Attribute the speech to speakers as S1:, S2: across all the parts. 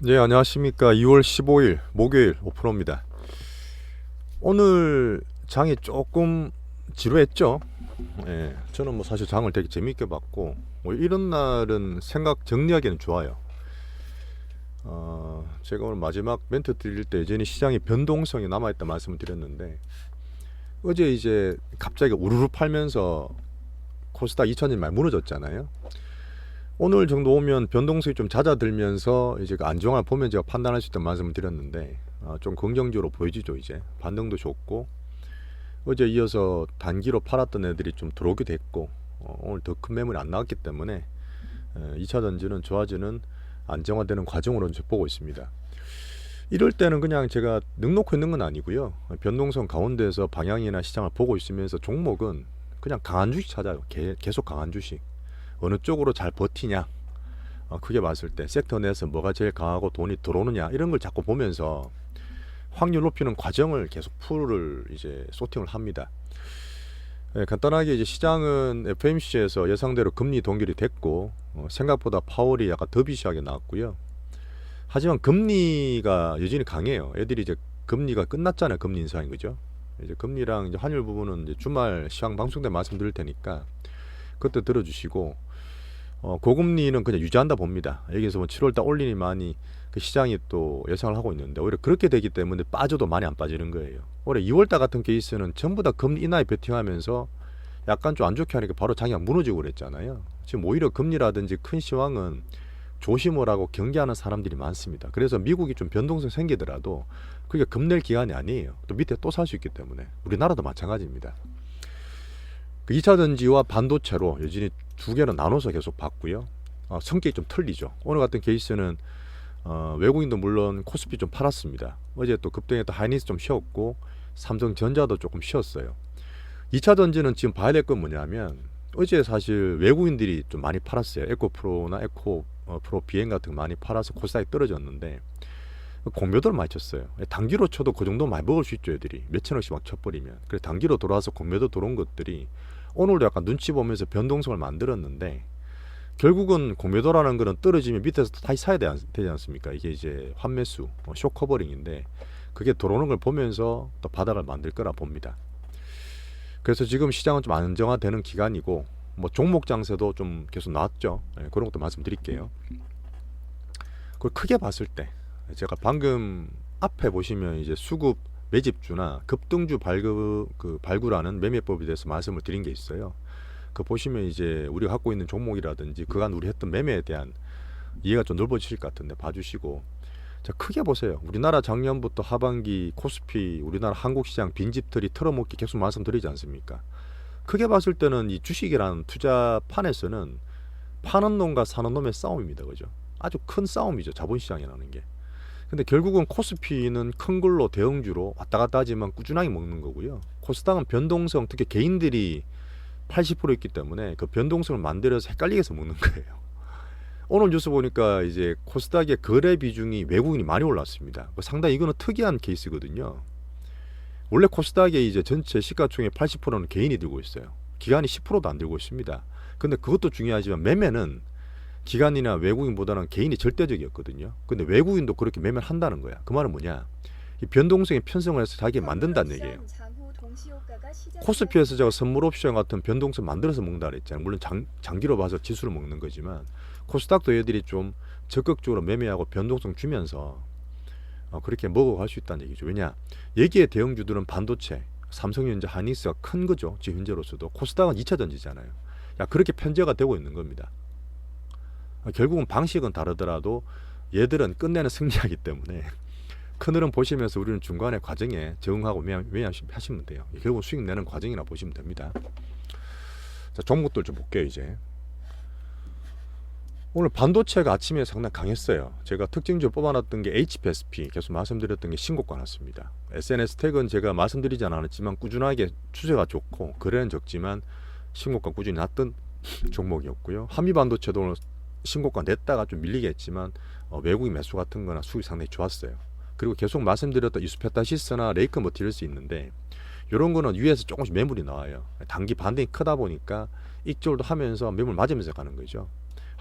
S1: 네, 안녕하십니까. 2월 15일 목요일 오프로입니다. 오늘 장이 조금 지루했죠. 예, 저는 뭐 사실 장을 되게 재밌게 봤고, 뭐 이런 날은 생각 정리하기는 좋아요. 제가 오늘 마지막 멘트 드릴 때 여전히 시장의 변동성이 남아있다 말씀을 드렸는데, 어제 이제 갑자기 우르르 팔면서 코스닥 2000일 많이 무너졌잖아요. 오늘 정도 오면 변동성이 좀 잦아들면서 이제 그 안정화 보면 제가 판단할 수 있다는 말씀을 드렸는데, 좀 긍정적으로 보여지죠. 이제 반등도 좋고, 어제 이어서 단기로 팔았던 애들이 좀 들어오게 됐고, 오늘 더 큰 매물이 안 나왔기 때문에 2차 전지는 좋아지는 안정화되는 과정으로 이제 보고 있습니다. 이럴 때는 그냥 제가 넉놓고 있는 건 아니고요. 변동성 가운데서 방향이나 시장을 보고 있으면서 종목은 그냥 강한 주식 찾아요. 계속 강한 주식. 어느 쪽으로 잘 버티냐, 크게 봤을 때 섹터 내에서 뭐가 제일 강하고 돈이 들어오느냐, 이런 걸 자꾸 보면서 확률 높이는 과정을 계속 풀을 이제 소팅을 합니다. 간단하게 이제 시장은 FMC에서 예상대로 금리 동결이 됐고, 생각보다 파월이 약간 더비시하게 나왔고요. 하지만 금리가 여전히 강해요. 애들이 이제 금리가 끝났잖아요. 금리 인상인 거죠. 이제 금리랑 이제 환율 부분은 이제 주말 시황 방송 때 말씀드릴 테니까 그때 들어주시고, 고금리는 그냥 유지한다 봅니다. 여기서 뭐 7월달 올리니 많이 그 시장이 또 예상을 하고 있는데, 오히려 그렇게 되기 때문에 빠져도 많이 안 빠지는 거예요. 올해 2월달 같은 케이스는 전부 다 금리 인하에 베팅하면서 약간 좀 안 좋게 하니까 바로 장이 무너지고 그랬잖아요. 지금 오히려 금리라든지 큰 시황은 조심을 하고 경계하는 사람들이 많습니다. 그래서 미국이 좀 변동성 생기더라도 그게 급낼 기간이 아니에요. 또 밑에 또 살 수 있기 때문에. 우리나라도 마찬가지입니다. 그 2차 전지와 반도체로 여전히 두 개는 나눠서 계속 봤고요. 성격이 좀 틀리죠. 오늘 같은 케이스는 외국인도 물론 코스피 좀 팔았습니다. 어제 또 급등했던 하이닉스 좀 쉬었고, 삼성전자도 조금 쉬었어요. 2차 전지는 지금 봐야 될 건 뭐냐면, 어제 사실 외국인들이 좀 많이 팔았어요. 에코프로나 에코프로 비행 같은 거 많이 팔아서 코스닥이 떨어졌는데, 공매도를 많이 쳤어요. 단기로 쳐도 그 정도 많이 먹을 수 있죠. 애들이 몇천억씩 막 쳐버리면. 그래서 단기로 돌아와서 공매도 들어온 것들이 오늘도 약간 눈치 보면서 변동성을 만들었는데, 결국은 공매도라는 거는 떨어지면 밑에서 다시 사야 되지 않습니까? 이게 이제 환매수, 쇼커버링인데, 그게 들어오는 걸 보면서 또 바닥을 만들 거라 봅니다. 그래서 지금 시장은 좀 안정화되는 기간이고, 뭐 종목 장세도 좀 계속 나왔죠. 그런 것도 말씀드릴게요. 그걸 크게 봤을 때, 제가 방금 앞에 보시면 이제 수급 매집주나 급등주 발굴하는 매매법에 대해서 말씀을 드린 게 있어요. 그 보시면 이제 우리가 갖고 있는 종목이라든지 그간 우리 했던 매매에 대한 이해가 좀 넓어지실 것 같은데 봐주시고, 자, 크게 보세요. 우리나라 작년부터 하반기 코스피, 우리나라 한국시장 빈집털이 털어먹기 계속 말씀드리지 않습니까? 크게 봤을 때는 이 주식이라는 투자판에서는 파는 놈과 사는 놈의 싸움입니다. 그죠? 아주 큰 싸움이죠. 자본시장이라는 게. 근데 결국은 코스피는 큰 걸로 대형주로 왔다 갔다 하지만 꾸준하게 먹는 거고요. 코스닥은 변동성, 특히 개인들이 80% 있기 때문에 그 변동성을 만들어서 헷갈리게 해서 먹는 거예요. 오늘 뉴스 보니까 이제 코스닥의 거래 비중이 외국인이 많이 올랐습니다. 상당히 이거는 특이한 케이스거든요. 원래 코스닥의 이제 전체 시가총액 80%는 개인이 들고 있어요. 기관이 10%도 안 들고 있습니다. 근데 그것도 중요하지만 매매는 기관이나 외국인보다는 개인이 절대적이었거든요. 근데 외국인도 그렇게 매매를 한다는 거야. 그 말은 뭐냐? 이 변동성에 편성을 해서 자기가 만든다는 얘기예요. 코스피에서 제가 선물 옵션 같은 변동성 만들어서 먹는다 그랬잖아요. 물론 장기로 봐서 지수를 먹는 거지만, 코스닥도 얘들이 좀 적극적으로 매매하고 변동성 주면서 그렇게 먹어갈 수 있다는 얘기죠. 왜냐? 여기에 대형주들은 반도체, 삼성전자, 하이닉스가 큰 거죠. 지금 현재로서도. 코스닥은 2차 전지잖아요. 그렇게 편제가 되고 있는 겁니다. 결국은 방식은 다르더라도 얘들은 끝내는 승리하기 때문에 큰 흐름 보시면서 우리는 중간에 과정에 적응하고 매매하시면 돼요. 결국 수익 내는 과정이나 보시면 됩니다. 자, 종목들 좀 볼게요. 이제 오늘 반도체가 아침에 상당히 강했어요. 제가 특징적으로 뽑아놨던 게 HPSP, 계속 말씀드렸던 게 신고가 났습니다. SNS 택은 제가 말씀드리지 않았지만 꾸준하게 추세가 좋고 거래는 적지만 신고가 꾸준히 났던 종목이었고요. 한미반도체도 오늘 신고가 냈다가 좀 밀리게 했지만 외국인 매수 같은 거나 수익이 상당히 좋았어요. 그리고 계속 말씀드렸던 이수페타시스나 레이크 머티리얼스 있는데, 이런 거는 위에서 조금씩 매물이 나와요. 단기 반등이 크다 보니까 익절도 하면서 매물 맞으면서 가는 거죠.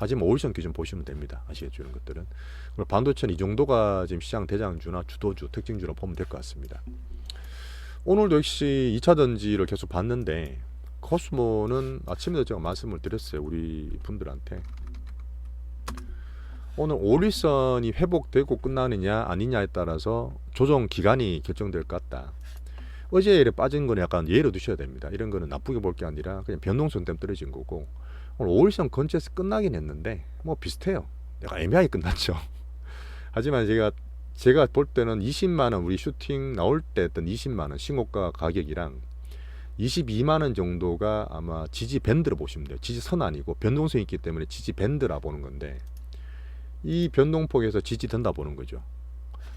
S1: 하지만 5일선 기준 보시면 됩니다. 아시겠죠? 이런 것들은. 그리고 반도체는 이 정도가 지금 시장 대장주나 주도주, 특징주로 보면 될 것 같습니다. 오늘도 역시 2차 전지를 계속 봤는데 코스모는 아침에도 제가 말씀을 드렸어요. 우리 분들한테. 오늘 5일선이 회복되고 끝나느냐 아니냐에 따라서 조정 기간이 결정될 것 같다. 어제 이래 빠진 거는 약간 예로 두셔야 됩니다. 이런 거는 나쁘게 볼 게 아니라 그냥 변동성 때문에 떨어진 거고, 오늘 5일선 근처에서 끝나긴 했는데 뭐 비슷해요. 약간 애매하게 끝났죠. 하지만 제가 볼 때는 20만원 우리 슈팅 나올 때 했던 20만원 신고가 가격이랑 22만원 정도가 아마 지지 밴드로 보시면 돼요. 지지선 아니고 변동성이 있기 때문에 지지 밴드라 보는 건데, 이 변동폭에서 지지된다 보는 거죠.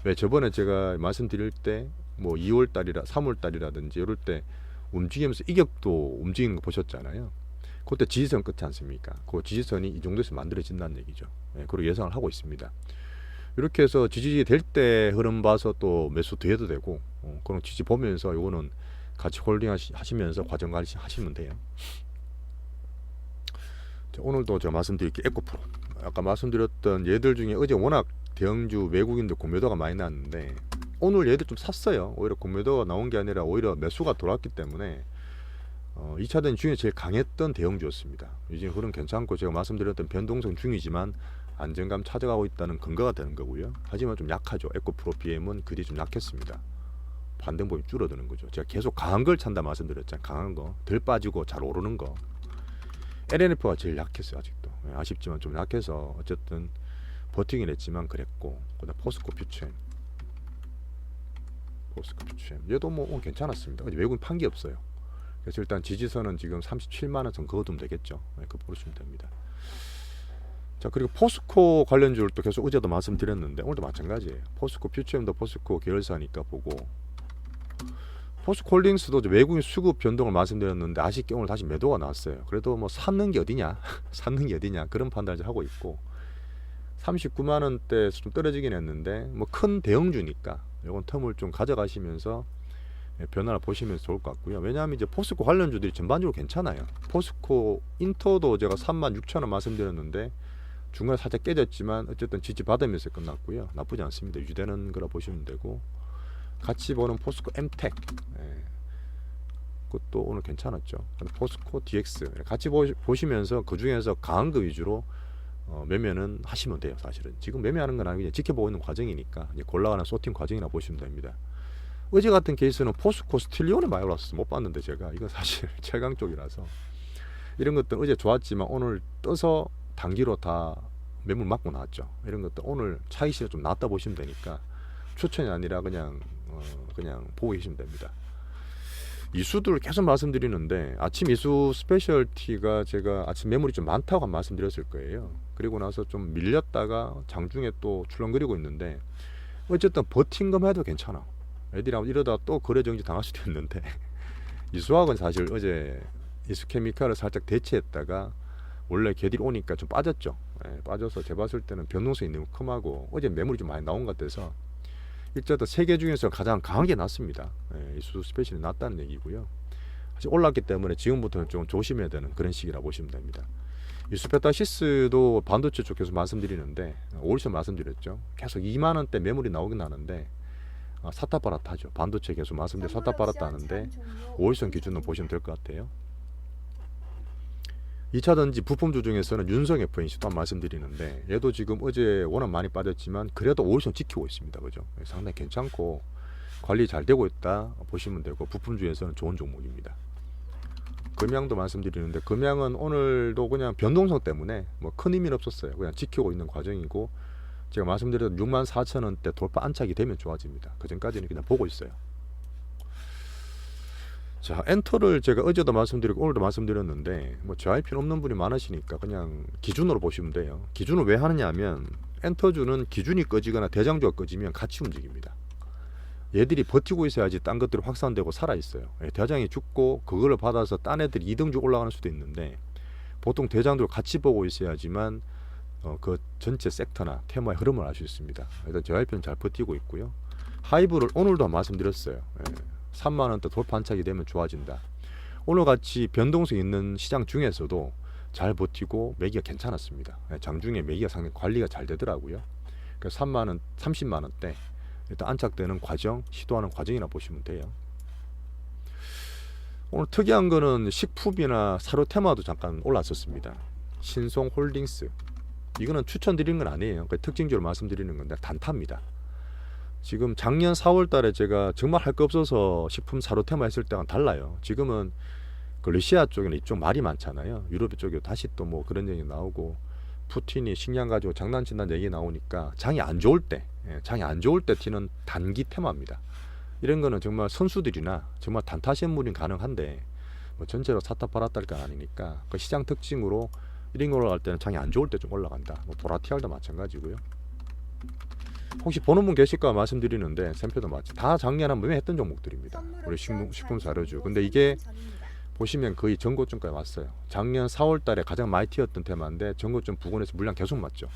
S1: 왜 저번에 제가 말씀드릴 때 뭐 2월달이라 3월달이라든지 이럴 때 움직이면서 이격도 움직이는 거 보셨잖아요. 그때 지지선 끝이 않습니까? 그 지지선이 이 정도에서 만들어진다는 얘기죠. 그리고 예상을 하고 있습니다. 이렇게 해서 지지 될 때 흐름 봐서 또 매수 뒤에도 되고, 그런 지지 보면서 요거는 같이 홀딩 하시면서 과정 관리 하시면 돼요. 자, 오늘도 제가 말씀드릴 게 에코프로. 아까 말씀드렸던 얘들 중에 어제 워낙 대형주 외국인들 공매도가 많이 났는데 오늘 얘들 좀 샀어요. 오히려 공매도가 나온 게 아니라 오히려 매수가 돌아왔기 때문에 2차 전지 중에 제일 강했던 대형주였습니다. 요즘 흐름 괜찮고 제가 말씀드렸던 변동성 중이지만 안정감 찾아가고 있다는 근거가 되는 거고요. 하지만 좀 약하죠. 에코프로 BM은 그뒤 좀 약했습니다. 반등폭이 줄어드는 거죠. 제가 계속 강한 걸 찬다 말씀드렸잖아요. 강한 거, 덜 빠지고 잘 오르는 거. LNF가 제일 약했어요. 아직도. 아쉽지만 좀 약해서 어쨌든 버티긴 했지만 그랬고, 그다음 포스코 퓨처엠. 얘도 뭐 괜찮았습니다. 외국인 판기 없어요. 그래서 일단 지지선은 지금 37만원 선 그어두면 되겠죠. 그거 보시면 됩니다. 자, 그리고 포스코 관련주를 또 계속 어제도 말씀드렸는데 오늘도 마찬가지예요. 포스코 퓨처엠도 포스코 계열사니까 보고, 포스코홀딩스도 외국인 수급 변동을 말씀드렸는데 아쉽게 오늘 다시 매도가 나왔어요. 그래도 뭐 샀는 게 어디냐 샀는 게 어디냐 그런 판단을 하고 있고, 39만원대에서 좀 떨어지긴 했는데 뭐 큰 대형주니까 이건 텀을 좀 가져가시면서 변화를 보시면서 좋을 것 같고요. 왜냐하면 이제 포스코 관련주들이 전반적으로 괜찮아요. 포스코 인터도 제가 36,000원 말씀드렸는데 중간에 살짝 깨졌지만 어쨌든 지지 받으면서 끝났고요. 나쁘지 않습니다. 유지되는 거라 보시면 되고, 같이 보는 포스코 엠텍, 그것도 오늘 괜찮았죠. 포스코 DX 같이 보시면서 그 중에서 강한 거 위주로 매매는 하시면 돼요. 사실은 지금 매매하는 건 아니고 그냥 지켜보고 있는 과정이니까 이제 골라가는 소팅 과정이라 보시면 됩니다. 어제 같은 케이스는 포스코 스틸리온에 많이 올랐어. 못 봤는데 제가 이거 사실 최강 쪽이라서 이런 것들 어제 좋았지만 오늘 떠서 단기로 다 매물 맞고 나왔죠. 이런 것들 오늘 차익실이 좀 낮다 보시면 되니까 추천이 아니라 그냥 보고 계시면 됩니다. 이수들 계속 말씀드리는데 아침 이수 스페셜티가 제가 아침 매물이 좀 많다고 말씀드렸을 거예요. 그리고 나서 좀 밀렸다가 장중에 또 출렁거리고 있는데 어쨌든 버틴 거 해도 괜찮아. 애들이 이러다 또 거래 정지 당할 수도 있는데 이수학은 사실 어제 이수케미칼을 살짝 대체했다가 원래 걔들이 오니까 좀 빠졌죠. 빠져서 제가 봤을 때는 변동성이 너무 큼하고 어제 매물이 좀 많이 나온 것 같아서 일자도 세 개 중에서 가장 강하게 났습니다. 이수 스페셜이 났다는 얘기고요. 사실 올랐기 때문에 지금부터는 좀 조심해야 되는 그런 시기라 보시면 됩니다. 이수페타시스도 반도체 쪽에서 말씀드리는데 5일선 말씀드렸죠. 계속 2만원대 매물이 나오긴 하는데 사타바라타죠. 반도체 계속 말씀드려 사타바라타 하는데 5일선 기준으로 보시면 될 것 같아요. 2차 전지 부품주 중에서는 윤성 FNC도 말씀드리는데 얘도 지금 어제 워낙 많이 빠졌지만 그래도 5일선 지키고 있습니다. 그죠? 상당히 괜찮고 관리 잘 되고 있다 보시면 되고, 부품주에서는 좋은 종목입니다. 금양도 말씀드리는데 금양은 오늘도 그냥 변동성 때문에 뭐 큰 의미는 없었어요. 그냥 지키고 있는 과정이고, 제가 말씀드렸던 64,000원대 돌파 안착이 되면 좋아집니다. 그 전까지는 그냥 보고 있어요. 자, 엔터를 제가 어제도 말씀드리고 오늘도 말씀드렸는데 뭐 JYP는 없는 분이 많으시니까 그냥 기준으로 보시면 돼요. 기준을 왜 하느냐 하면 엔터주는 기준이 꺼지거나 대장주가 꺼지면 같이 움직입니다. 얘들이 버티고 있어야지 딴 것들이 확산되고 살아있어요. 대장이 죽고 그걸 받아서 딴 애들이 이등주 올라가는 수도 있는데 보통 대장들 같이 보고 있어야지만 그 전체 섹터나 테마의 흐름을 알 수 있습니다. 일단 JYP는 잘 버티고 있고요. 하이브를 오늘도 말씀드렸어요. 3만원대 돌파 안착이 되면 좋아진다. 오늘같이 변동성 있는 시장 중에서도 잘 버티고 매기가 괜찮았습니다. 장중에 매기가 상당히 관리가 잘 되더라고요. 그래서 30만 원대 일단 안착되는 과정, 시도하는 과정이나 보시면 돼요. 오늘 특이한 거는 식품이나 사료 테마도 잠깐 올랐었습니다. 신송홀딩스, 이거는 추천드리는 건 아니에요. 특징적으로 말씀드리는 건데 단타입니다. 지금 작년 4월 달에 제가 정말 할 거 없어서 식품 사료 테마 했을 때랑 달라요. 지금은 그 러시아 쪽에는 이쪽 말이 많잖아요. 유럽 쪽에 다시 또 뭐 그런 얘기 나오고, 푸틴이 식량 가지고 장난친다는 얘기 나오니까 장이 안 좋을 때, 장이 안 좋을 때 튀는 단기 테마입니다. 이런 거는 정말 선수들이나 정말 단타시물이 가능한데, 뭐 전체로 샀다 팔았다 할 건 아니니까 그 시장 특징으로 이런 거 올라갈 때는 장이 안 좋을 때 좀 올라간다. 뭐 보라티알도 마찬가지고요. 혹시 보는 분 계실까 말씀드리는데, 샘표도 마찬가지. 다 작년 한번 했던 종목들입니다. 우리 식품 사료주. 근데 이게 보시면 거의 전고점까지 왔어요. 작년 4월 달에 가장 많이 튀었던 테마인데 전고점 부근에서 물량 계속 맞죠.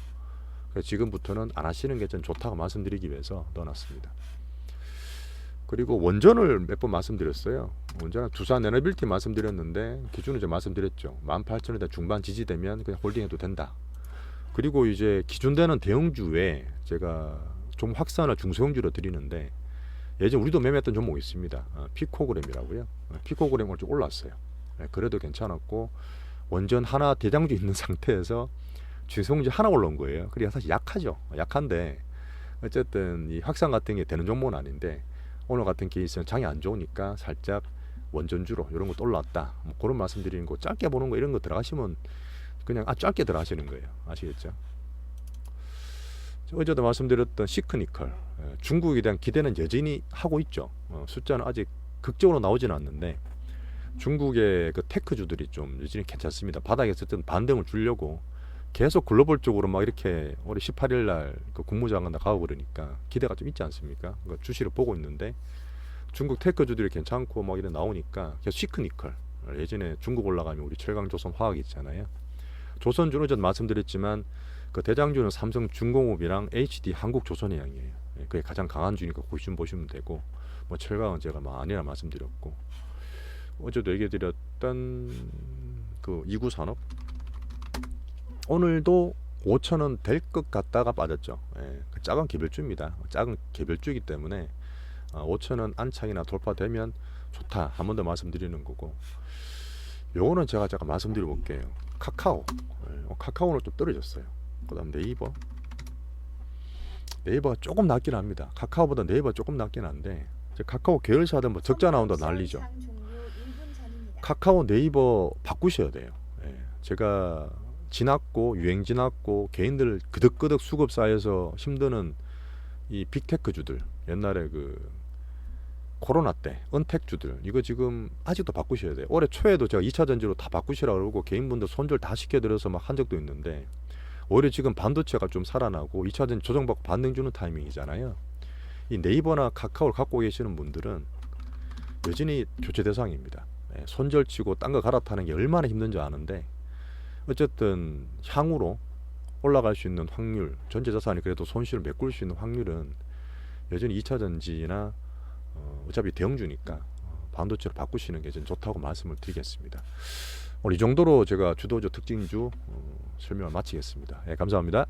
S1: 그래서 지금부터는 안 하시는 게 좀 좋다고 말씀드리기 위해서 넣어놨습니다. 그리고 원전을 몇 번 말씀드렸어요. 원전은 두산 에너빌티 말씀드렸는데 기준을 좀 말씀드렸죠. 18,000원대 중반 지지되면 그냥 홀딩해도 된다. 그리고 이제 기준되는 대형주에 제가 좀 확산을 중소형주로 드리는데, 예전 우리도 매매했던 종목이 있습니다. 피코그램이라고요. 피코그램을 좀 올랐어요. 그래도 괜찮았고, 원전 하나 대장주 있는 상태에서 중소형주 하나 올라온 거예요. 그래서 사실 약하죠. 약한데 어쨌든 이 확산 같은 게 되는 종목은 아닌데, 오늘 같은 케이스는 장이 안 좋으니까 살짝 원전주로 이런 것도 올라왔다. 뭐 그런 말씀드리는 거, 짧게 보는 거 이런 거 들어가시면 그냥 짧게 들어가시는 거예요. 아시겠죠? 어제도 말씀드렸던 시크니컬, 중국에 대한 기대는 여전히 하고 있죠. 숫자는 아직 극적으로 나오지는 않는데 중국의 그 테크주들이 좀 여전히 괜찮습니다. 바닥에서 어떤 반등을 주려고 계속 글로벌적으로 막 이렇게 올해 18일 날 그 국무장관 가고 그러니까 기대가 좀 있지 않습니까? 그러니까 주시를 보고 있는데 중국 테크주들이 괜찮고 막 이런 나오니까 계속 시크니컬, 예전에 중국 올라가면 우리 철강조선 화학 있잖아요. 조선주는 전 말씀드렸지만 그 대장주는 삼성중공업이랑 HD 한국조선해양이에요. 그게 가장 강한 주니까 고심 보시면 되고, 뭐 철강은 제가 아니라 말씀드렸고, 어제도 얘기해드렸던 그 이구산업 오늘도 5,000원 될 것 같다가 빠졌죠. 그 작은 개별주입니다. 작은 개별주이기 때문에 5,000원 안착이나 돌파되면 좋다. 한 번 더 말씀드리는 거고, 요거는 제가 잠깐 말씀드려 볼게요. 카카오는 좀 떨어졌어요. 그 다음 네이버가 조금 낮긴 합니다. 카카오보다 네이버가 조금 낮긴 한데, 카카오 계열사들 뭐 적자 나온다 난리죠. 카카오 네이버 바꾸셔야 돼요. 제가 지났고 유행 지났고 개인들 그득그득 수급 쌓여서 힘드는 이 빅테크주들, 옛날에 그 코로나 때 은택주들, 이거 지금 아직도 바꾸셔야 돼요. 올해 초에도 제가 2차 전지로 다 바꾸시라고 그러고 개인분들 손절 다 시켜드려서 막 한 적도 있는데, 오히려 지금 반도체가 좀 살아나고 2차 전지 조정받고 반등 주는 타이밍이잖아요. 이 네이버나 카카오를 갖고 계시는 분들은 여전히 교체 대상입니다. 손절치고 딴 거 갈아타는 게 얼마나 힘든지 아는데, 어쨌든 향후로 올라갈 수 있는 확률, 전체자산이 그래도 손실을 메꿀 수 있는 확률은 여전히 2차 전지나 어차피 대형주니까 반도체로 바꾸시는 게 좀 좋다고 말씀을 드리겠습니다. 오늘 이 정도로 제가 주도주 특징주 설명을 마치겠습니다. 감사합니다.